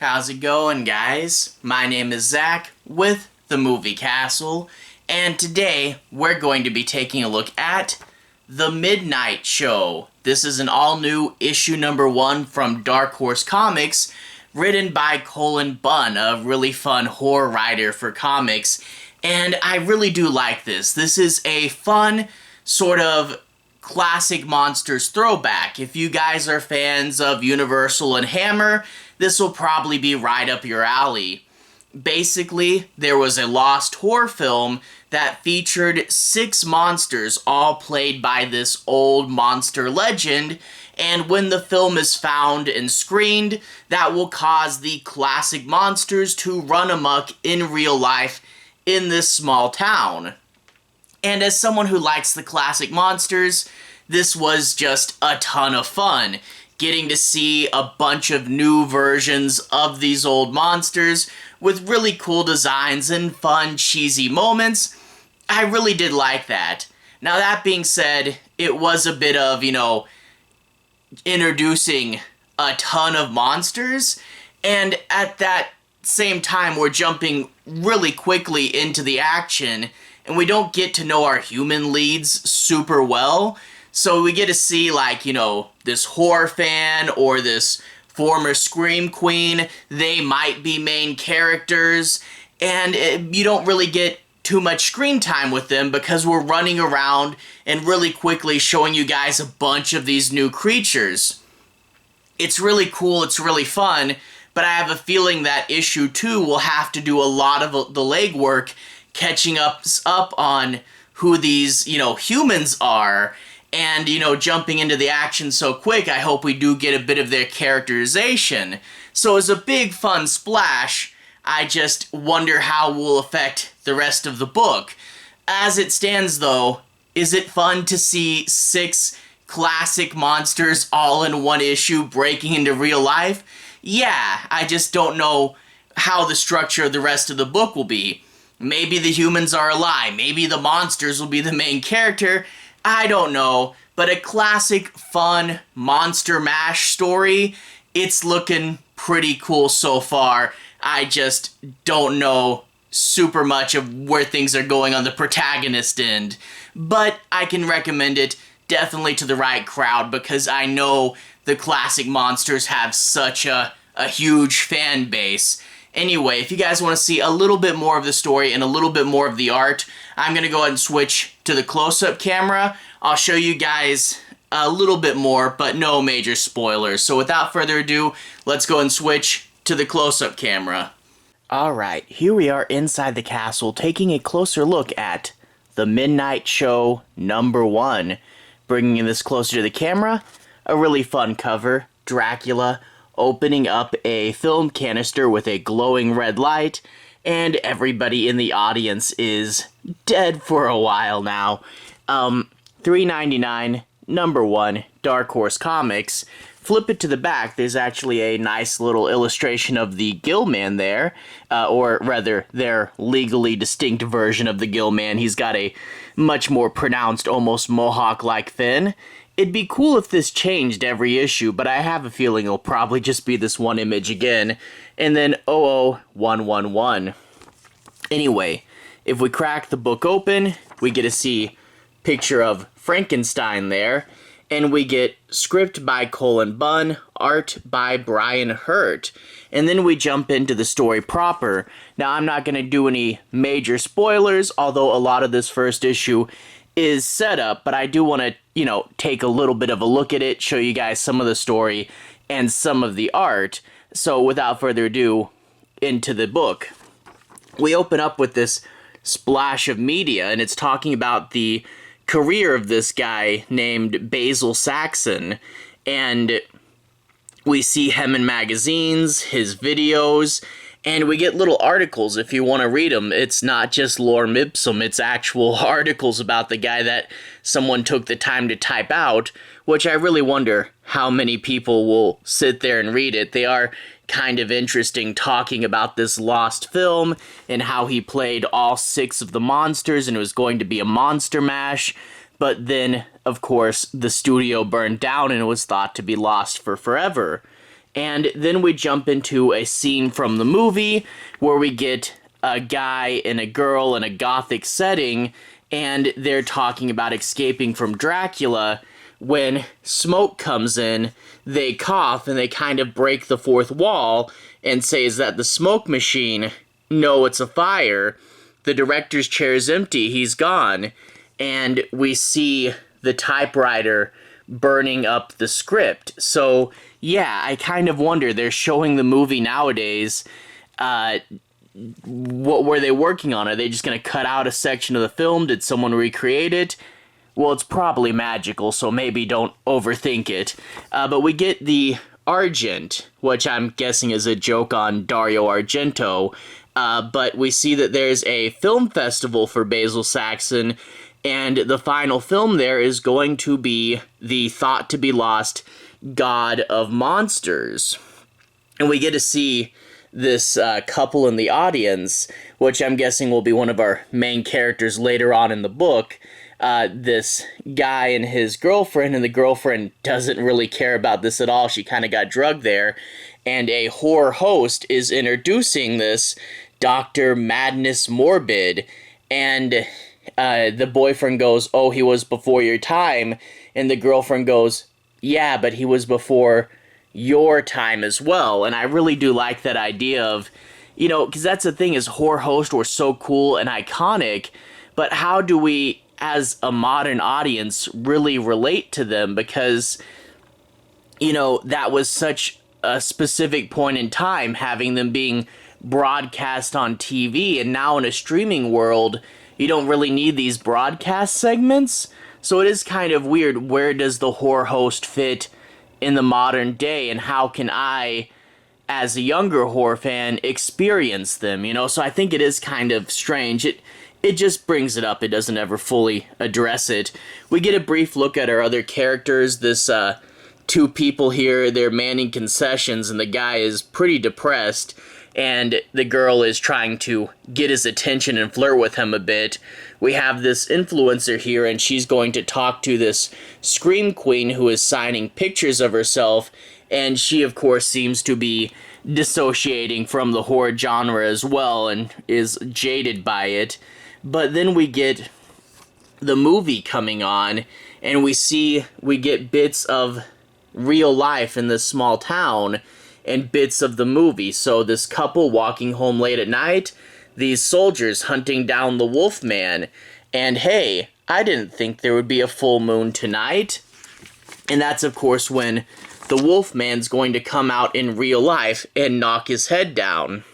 How's it going, guys? My name is Zach with the Movie Castle, and today we're going to be taking a look at The Midnite Show. This is an all-new issue number 1 from Dark Horse Comics, written by Cullen Bunn, a really fun horror writer for comics, and I really do like this. This is a fun, sort of classic monsters throwback. If you guys are fans of Universal and Hammer, this will probably be right up your alley. Basically, there was a lost horror film that featured 6 monsters, all played by this old monster legend, and when the film is found and screened, that will cause the classic monsters to run amok in real life in this small town. And as someone who likes the classic monsters, this was just a ton of fun. Getting to see a bunch of new versions of these old monsters with really cool designs and fun, cheesy moments. I really did like that. Now, that being said, it was a bit of, introducing a ton of monsters, and at that same time, we're jumping really quickly into the action, and we don't get to know our human leads super well. So we get to see, this horror fan or this former Scream Queen. They might be main characters, and you don't really get too much screen time with them because we're running around and really quickly showing you guys a bunch of these new creatures. It's really cool, it's really fun, but I have a feeling that issue 2 will have to do a lot of the legwork catching up on who these, humans are, and, jumping into the action so quick, I hope we do get a bit of their characterization. So it's a big fun splash. I just wonder how it will affect the rest of the book. As it stands, though, is it fun to see 6 classic monsters all in one issue breaking into real life? Yeah, I just don't know how the structure of the rest of the book will be. Maybe the humans are a lie. Maybe the monsters will be the main character. I don't know, but a classic, fun Monster Mash story, it's looking pretty cool so far. I just don't know super much of where things are going on the protagonist end, but I can recommend it definitely to the right crowd because I know the classic monsters have such a huge fan base. Anyway, if you guys want to see a little bit more of the story and a little bit more of the art, I'm going to go ahead and switch to the close-up camera. I'll show you guys a little bit more, but no major spoilers. So without further ado, let's go and switch to the close-up camera. Alright, here we are inside the castle taking a closer look at The Midnite Show number 1. Bringing this closer to the camera, a really fun cover, Dracula opening up a film canister with a glowing red light, and everybody in the audience is dead for a while now. $3.99, number 1, Dark Horse Comics. Flip it to the back, there's actually a nice little illustration of the Gill-Man there, or rather, their legally distinct version of the Gill-Man. He's got a much more pronounced, almost mohawk-like fin. It'd be cool if this changed every issue, but I have a feeling it'll probably just be this one image again, and then 00111. Anyway, if we crack the book open, we get to see picture of Frankenstein there, and we get script by Cullen Bunn, art by Brian Hurtt, and then we jump into the story proper. Now, I'm not going to do any major spoilers, although a lot of this first issue is set up, but I do want to, take a little bit of a look at it, show you guys some of the story and some of the art. So without further ado, into the book. We open up with this splash of media, and it's talking about the career of this guy named Basil Saxon, and we see him in magazines, his videos, and we get little articles if you want to read them. It's not just lorem ipsum, it's actual articles about the guy that someone took the time to type out, which I really wonder how many people will sit there and read it. They are kind of interesting, talking about this lost film and how he played all 6 of the monsters and it was going to be a monster mash. But then, of course, the studio burned down and it was thought to be lost for forever. And then we jump into a scene from the movie where we get a guy and a girl in a gothic setting, and they're talking about escaping from Dracula. When smoke comes in, they cough and they kind of break the fourth wall and say, "Is that the smoke machine?" "No, it's a fire." The director's chair is empty. He's gone. And we see the typewriter burning up the script. So, yeah, I kind of wonder, they're showing the movie nowadays. What were they working on? Are they just going to cut out a section of the film? Did someone recreate it? Well, it's probably magical, so maybe don't overthink it. But we get the Argent, which I'm guessing is a joke on Dario Argento. But we see that there's a film festival for Basil Saxon, and the final film there is going to be the thought-to-be-lost God of Monsters. And we get to see this couple in the audience, which I'm guessing will be one of our main characters later on in the book. This guy and his girlfriend, and the girlfriend doesn't really care about this at all. She kind of got drugged there. And a horror host is introducing this Dr. Madness Morbid. And the boyfriend goes, "Oh, he was before your time." And the girlfriend goes, "Yeah, but he was before your time as well." And I really do like that idea of, because that's the thing, is horror hosts were so cool and iconic, but how do we, as a modern audience, really relate to them? Because, that was such a specific point in time, having them being broadcast on TV, and now in a streaming world, you don't really need these broadcast segments. So it is kind of weird, where does the horror host fit in the modern day, and how can I, as a younger horror fan, experience them, So I think it is kind of strange. It just brings it up. It doesn't ever fully address it. We get a brief look at our other characters. This two people here, they're manning concessions, and the guy is pretty depressed, and the girl is trying to get his attention and flirt with him a bit. We have this influencer here, and she's going to talk to this Scream Queen who is signing pictures of herself, and she, of course, seems to be dissociating from the horror genre as well and is jaded by it. But then we get the movie coming on, and we get bits of real life in this small town and bits of the movie. So this couple walking home late at night, these soldiers hunting down the Wolfman, and hey, I didn't think there would be a full moon tonight. And that's, of course, when the Wolfman's going to come out in real life and knock his head down.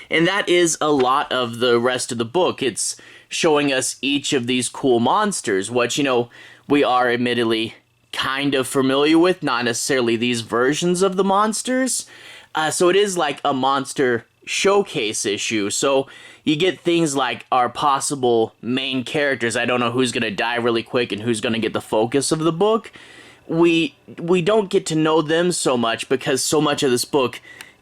And that is a lot of the rest of the book. It's showing us each of these cool monsters, which, we are admittedly kind of familiar with, not necessarily these versions of the monsters. So it is like a monster showcase issue. So you get things like our possible main characters. I don't know who's going to die really quick and who's going to get the focus of the book. We don't get to know them so much because so much of this book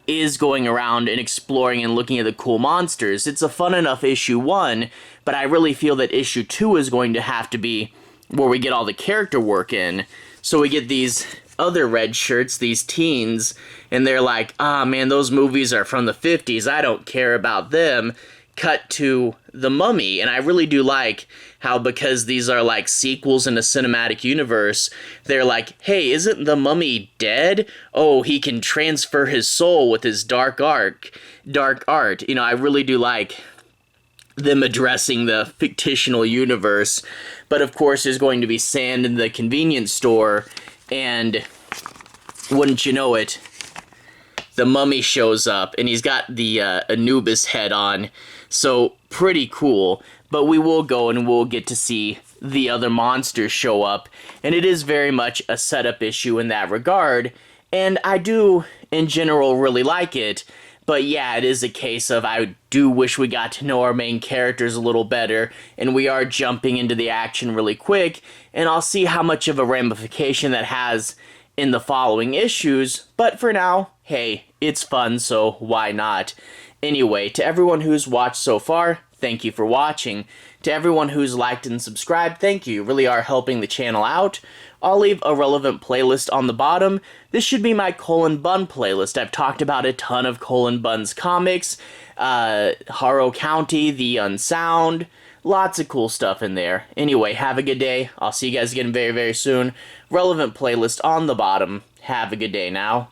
is going around and exploring and looking at the cool monsters. It's a fun enough issue 1, but I really feel that issue 2 is going to have to be where we get all the character work in. So we get these other red shirts, these teens, and they're like, "Ah, man, those movies are from the 50s. I don't care about them." Cut to The Mummy, and I really do like how, because these are like sequels in a cinematic universe, they're like, "Hey, isn't the Mummy dead? Oh, he can transfer his soul with his dark art." I really do like them addressing the fictional universe. But of course, there's going to be sand in the convenience store, and wouldn't you know it, the Mummy shows up, and he's got the Anubis head on. So, pretty cool. But we will go and we'll get to see the other monsters show up, and it is very much a setup issue in that regard, and I do, in general, really like it. But yeah, it is a case of I do wish we got to know our main characters a little better, and we are jumping into the action really quick, and I'll see how much of a ramification that has in the following issues, but for now, hey, it's fun, so why not? Anyway, to everyone who's watched so far, thank you for watching. To To everyone who's liked and subscribed, thank you. You really are helping the channel out. I'll leave a relevant playlist on the bottom. This should be my Cullen Bunn playlist. I've talked about a ton of Cullen Bunn's comics, Harrow County, The Unsound, lots of cool stuff in there. Anyway, have a good day. I'll see you guys again very, very soon. Relevant playlist on the bottom. Have a good day now.